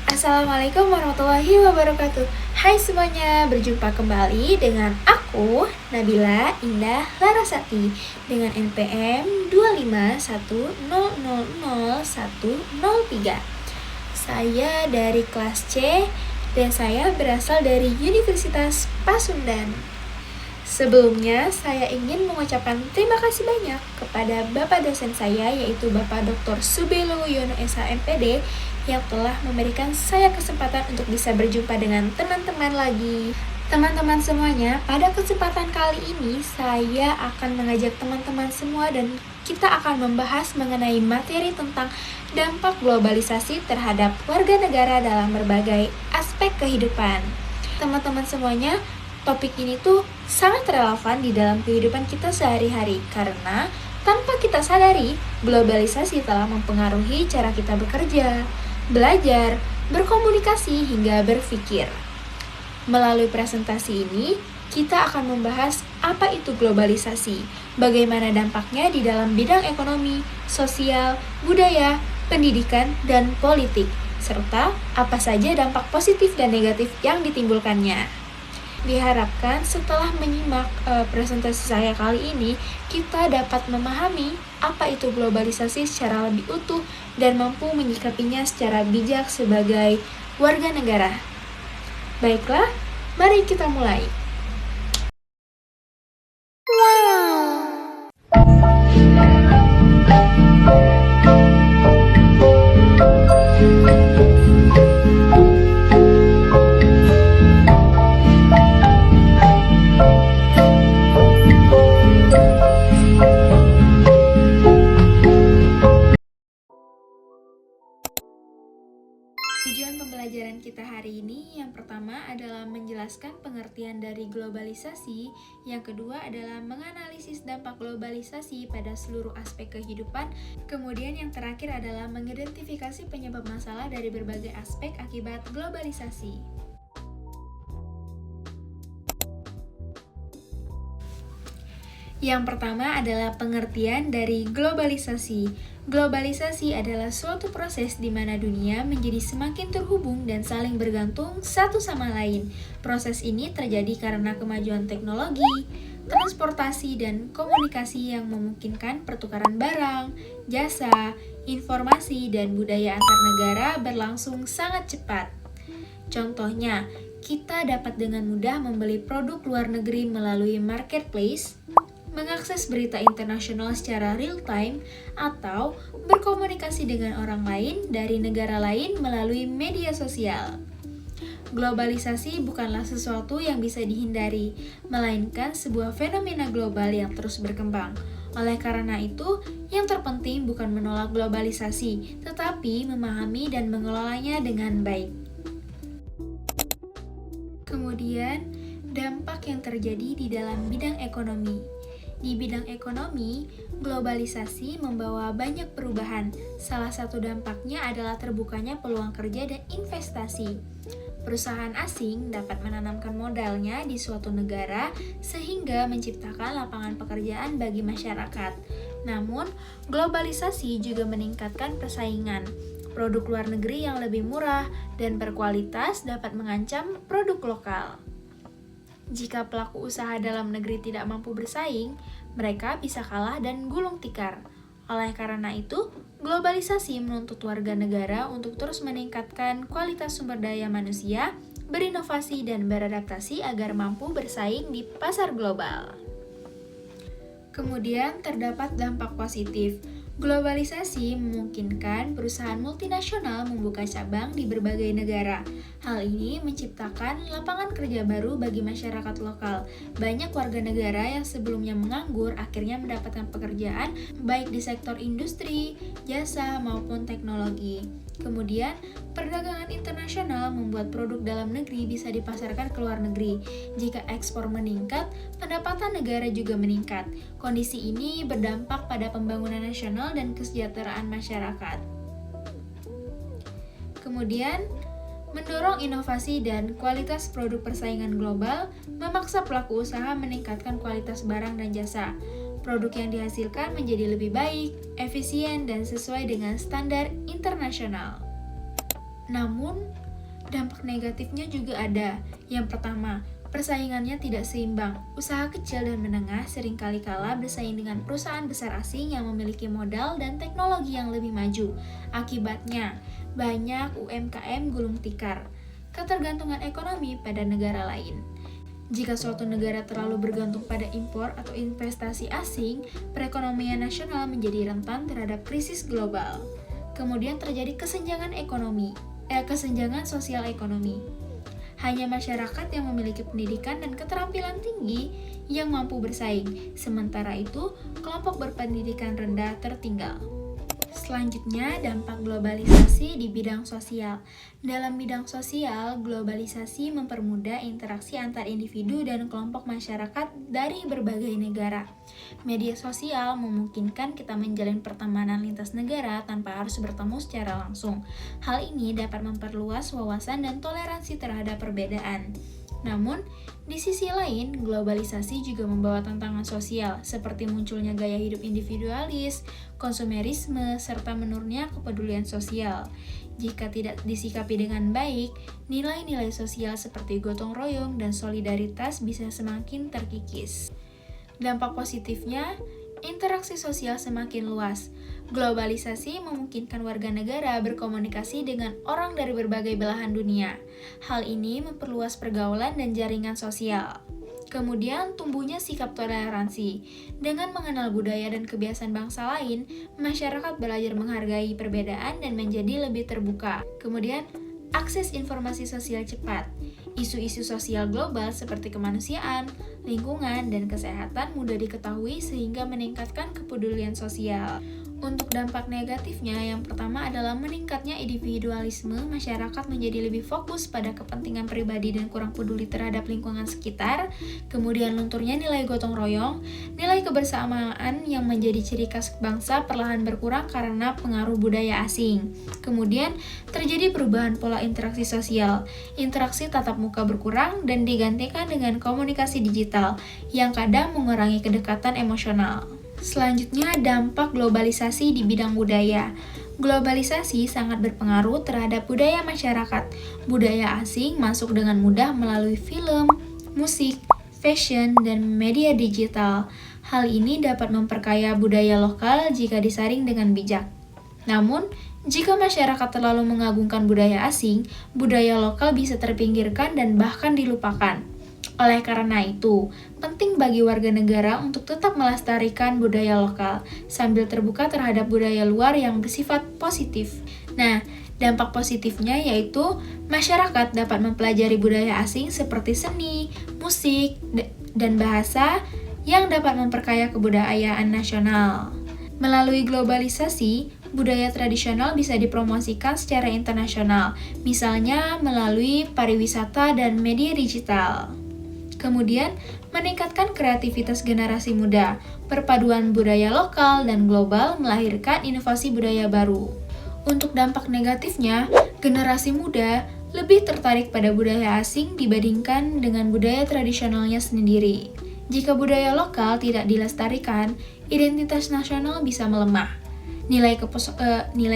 Assalamualaikum warahmatullahi wabarakatuh. Hai semuanya, berjumpa kembali dengan aku Nabila Indah Larasati dengan NPM 251000103. Saya dari kelas C dan saya berasal dari Universitas Pasundan. Sebelumnya, saya ingin mengucapkan terima kasih banyak kepada Bapak dosen saya, yaitu Bapak Dr. Subelo Yono SH MPD, yang telah memberikan saya kesempatan untuk bisa berjumpa dengan teman-teman lagi. Teman-teman semuanya, pada kesempatan kali ini, saya akan mengajak teman-teman semua dan kita akan membahas mengenai materi tentang dampak globalisasi terhadap warga negara dalam berbagai aspek kehidupan. Teman-teman semuanya, topik ini tuh sangat relevan di dalam kehidupan kita sehari-hari karena tanpa kita sadari, globalisasi telah mempengaruhi cara kita bekerja, belajar, berkomunikasi, hingga berpikir. Melalui presentasi ini, kita akan membahas apa itu globalisasi, bagaimana dampaknya di dalam bidang ekonomi, sosial, budaya, pendidikan, dan politik, serta apa saja dampak positif dan negatif yang ditimbulkannya. Diharapkan setelah menyimak presentasi saya kali ini, kita dapat memahami apa itu globalisasi secara lebih utuh dan mampu menyikapinya secara bijak sebagai warga negara. Baiklah, mari kita mulai. Tujuan pembelajaran kita hari ini yang pertama adalah menjelaskan pengertian dari globalisasi, yang kedua adalah menganalisis dampak globalisasi pada seluruh aspek kehidupan, kemudian yang terakhir adalah mengidentifikasi penyebab masalah dari berbagai aspek akibat globalisasi. Yang pertama adalah pengertian dari globalisasi. Globalisasi adalah suatu proses di mana dunia menjadi semakin terhubung dan saling bergantung satu sama lain. Proses ini terjadi karena kemajuan teknologi, transportasi, dan komunikasi yang memungkinkan pertukaran barang, jasa, informasi, dan budaya antar negara berlangsung sangat cepat. Contohnya, kita dapat dengan mudah membeli produk luar negeri melalui marketplace, mengakses berita internasional secara real-time, atau berkomunikasi dengan orang lain dari negara lain melalui media sosial. Globalisasi bukanlah sesuatu yang bisa dihindari, melainkan sebuah fenomena global yang terus berkembang. Oleh karena itu, yang terpenting bukan menolak globalisasi, tetapi memahami dan mengelolanya dengan baik. Kemudian, dampak yang terjadi di dalam bidang ekonomi. Di bidang ekonomi, globalisasi membawa banyak perubahan. Salah satu dampaknya adalah terbukanya peluang kerja dan investasi. Perusahaan asing dapat menanamkan modalnya di suatu negara sehingga menciptakan lapangan pekerjaan bagi masyarakat. Namun, globalisasi juga meningkatkan persaingan. Produk luar negeri yang lebih murah dan berkualitas dapat mengancam produk lokal. Jika pelaku usaha dalam negeri tidak mampu bersaing, mereka bisa kalah dan gulung tikar. Oleh karena itu, globalisasi menuntut warga negara untuk terus meningkatkan kualitas sumber daya manusia, berinovasi dan beradaptasi agar mampu bersaing di pasar global. Kemudian terdapat dampak positif. Globalisasi memungkinkan perusahaan multinasional membuka cabang di berbagai negara. Hal ini menciptakan lapangan kerja baru bagi masyarakat lokal. Banyak warga negara yang sebelumnya menganggur akhirnya mendapatkan pekerjaan baik di sektor industri, jasa, maupun teknologi. Kemudian, perdagangan internasional membuat produk dalam negeri bisa dipasarkan ke luar negeri. Jika ekspor meningkat, pendapatan negara juga meningkat. Kondisi ini berdampak pada pembangunan nasional dan kesejahteraan masyarakat. Kemudian, mendorong inovasi dan kualitas produk persaingan global, memaksa pelaku usaha meningkatkan kualitas barang dan jasa. Produk yang dihasilkan menjadi lebih baik, efisien, dan sesuai dengan standar internasional. Namun, dampak negatifnya juga ada. Yang pertama, persaingannya tidak seimbang. Usaha kecil dan menengah seringkali kala bersaing dengan perusahaan besar asing yang memiliki modal dan teknologi yang lebih maju. Akibatnya, banyak UMKM gulung tikar. Ketergantungan ekonomi pada negara lain. Jika suatu negara terlalu bergantung pada impor atau investasi asing, perekonomian nasional menjadi rentan terhadap krisis global. Kemudian terjadi kesenjangan sosial ekonomi. Hanya masyarakat yang memiliki pendidikan dan keterampilan tinggi yang mampu bersaing, sementara itu kelompok berpendidikan rendah tertinggal. Selanjutnya, dampak globalisasi di bidang sosial. Dalam bidang sosial, globalisasi mempermudah interaksi antar individu dan kelompok masyarakat dari berbagai negara. Media sosial memungkinkan kita menjalin pertemanan lintas negara tanpa harus bertemu secara langsung. Hal ini dapat memperluas wawasan dan toleransi terhadap perbedaan. Namun, di sisi lain, globalisasi juga membawa tantangan sosial, seperti munculnya gaya hidup individualis, konsumerisme, serta menurunnya kepedulian sosial. Jika tidak disikapi dengan baik, nilai-nilai sosial seperti gotong royong dan solidaritas bisa semakin terkikis. Dampak positifnya, interaksi sosial semakin luas. Globalisasi memungkinkan warga negara berkomunikasi dengan orang dari berbagai belahan dunia. Hal ini memperluas pergaulan dan jaringan sosial. Kemudian tumbuhnya sikap toleransi. Dengan mengenal budaya dan kebiasaan bangsa lain, masyarakat belajar menghargai perbedaan dan menjadi lebih terbuka. Kemudian, akses informasi sosial cepat. Isu-isu sosial global seperti kemanusiaan, lingkungan, dan kesehatan mudah diketahui sehingga meningkatkan kepedulian sosial. Untuk dampak negatifnya, yang pertama adalah meningkatnya individualisme, masyarakat menjadi lebih fokus pada kepentingan pribadi dan kurang peduli terhadap lingkungan sekitar. Kemudian lunturnya nilai gotong royong, nilai kebersamaan yang menjadi ciri khas bangsa perlahan berkurang karena pengaruh budaya asing. Kemudian terjadi perubahan pola interaksi sosial, interaksi tatap muka berkurang dan digantikan dengan komunikasi digital yang kadang mengurangi kedekatan emosional. Selanjutnya, dampak globalisasi di bidang budaya. Globalisasi sangat berpengaruh terhadap budaya masyarakat. Budaya asing masuk dengan mudah melalui film, musik, fashion, dan media digital. Hal ini dapat memperkaya budaya lokal jika disaring dengan bijak. Namun, jika masyarakat terlalu mengagungkan budaya asing, budaya lokal bisa terpinggirkan dan bahkan dilupakan. Oleh karena itu, penting bagi warga negara untuk tetap melestarikan budaya lokal, sambil terbuka terhadap budaya luar yang bersifat positif. Nah, dampak positifnya yaitu masyarakat dapat mempelajari budaya asing seperti seni, musik, dan bahasa yang dapat memperkaya kebudayaan nasional. Melalui globalisasi, budaya tradisional bisa dipromosikan secara internasional, misalnya melalui pariwisata dan media digital. Kemudian, meningkatkan kreativitas generasi muda. Perpaduan budaya lokal dan global melahirkan inovasi budaya baru. Untuk dampak negatifnya, generasi muda lebih tertarik pada budaya asing dibandingkan dengan budaya tradisionalnya sendiri. Jika budaya lokal tidak dilestarikan, identitas nasional bisa melemah. Nilai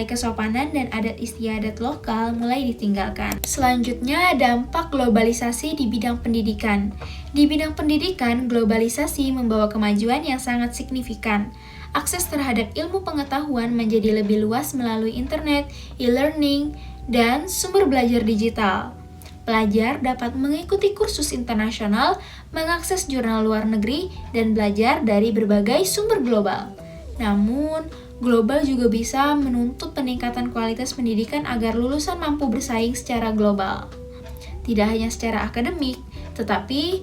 kesopanan dan adat istiadat lokal mulai ditinggalkan. Selanjutnya, dampak globalisasi di bidang pendidikan. Di bidang pendidikan, globalisasi membawa kemajuan yang sangat signifikan. Akses terhadap ilmu pengetahuan menjadi lebih luas melalui internet, e-learning, dan sumber belajar digital. Pelajar dapat mengikuti kursus internasional, mengakses jurnal luar negeri, dan belajar dari berbagai sumber global. Namun, global juga bisa menuntut peningkatan kualitas pendidikan agar lulusan mampu bersaing secara global. Tidak hanya secara akademik, tetapi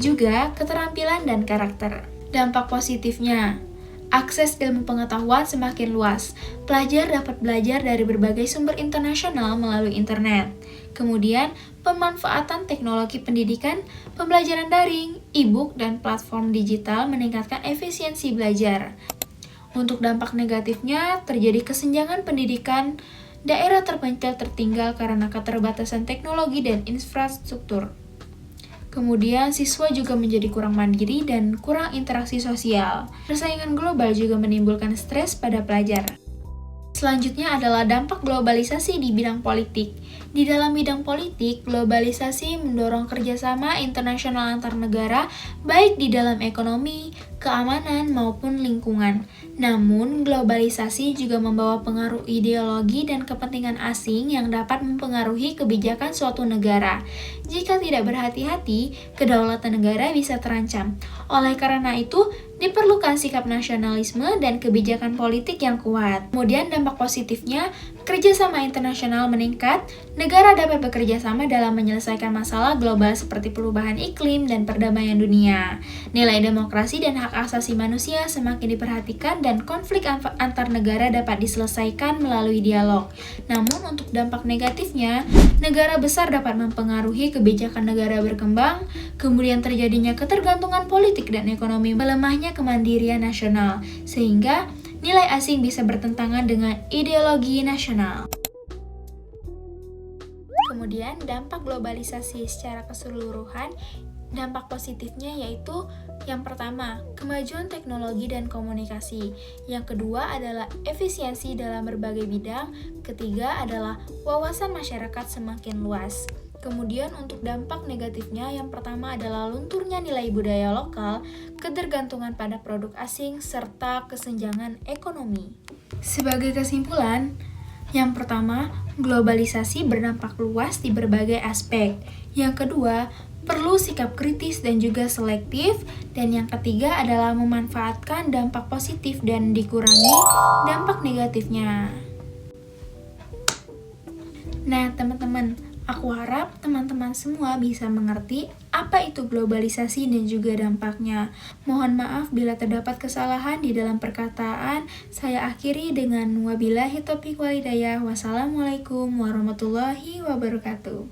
juga keterampilan dan karakter. Dampak positifnya, akses ilmu pengetahuan semakin luas. Pelajar dapat belajar dari berbagai sumber internasional melalui internet. Kemudian, pemanfaatan teknologi pendidikan, pembelajaran daring, e-book, dan platform digital meningkatkan efisiensi belajar. Untuk dampak negatifnya, terjadi kesenjangan pendidikan, daerah terpencil tertinggal karena keterbatasan teknologi dan infrastruktur. Kemudian, siswa juga menjadi kurang mandiri dan kurang interaksi sosial. Persaingan global juga menimbulkan stres pada pelajar. Selanjutnya adalah dampak globalisasi di bidang politik. Di dalam bidang politik, globalisasi mendorong kerjasama internasional antar negara, baik di dalam ekonomi, keamanan, maupun lingkungan. Namun, globalisasi juga membawa pengaruh ideologi dan kepentingan asing yang dapat mempengaruhi kebijakan suatu negara. Jika tidak berhati-hati, kedaulatan negara bisa terancam. Oleh karena itu, diperlukan sikap nasionalisme dan kebijakan politik yang kuat. Kemudian dampak positifnya, kerjasama internasional meningkat, negara dapat bekerja sama dalam menyelesaikan masalah global seperti perubahan iklim dan perdamaian dunia. Nilai demokrasi dan hak asasi manusia semakin diperhatikan dan konflik antar negara dapat diselesaikan melalui dialog. Namun untuk dampak negatifnya, negara besar dapat mempengaruhi kebijakan negara berkembang, kemudian terjadinya ketergantungan politik dan ekonomi, melemahnya kemandirian nasional, sehingga nilai asing bisa bertentangan dengan ideologi nasional. Kemudian dampak globalisasi secara keseluruhan, dampak positifnya yaitu yang pertama, kemajuan teknologi dan komunikasi. Yang kedua adalah efisiensi dalam berbagai bidang. Ketiga adalah wawasan masyarakat semakin luas. Kemudian untuk dampak negatifnya, yang pertama adalah lunturnya nilai budaya lokal, ketergantungan pada produk asing, serta kesenjangan ekonomi. Sebagai kesimpulan, yang pertama, globalisasi berdampak luas di berbagai aspek. Yang kedua, perlu sikap kritis dan juga selektif. Dan yang ketiga adalah memanfaatkan dampak positif dan dikurangi dampak negatifnya. Nah, teman-teman, aku harap teman-teman semua bisa mengerti apa itu globalisasi dan juga dampaknya. Mohon maaf bila terdapat kesalahan di dalam perkataan. Saya akhiri dengan wabillahi taufiq wal hidayah. Wassalamualaikum warahmatullahi wabarakatuh.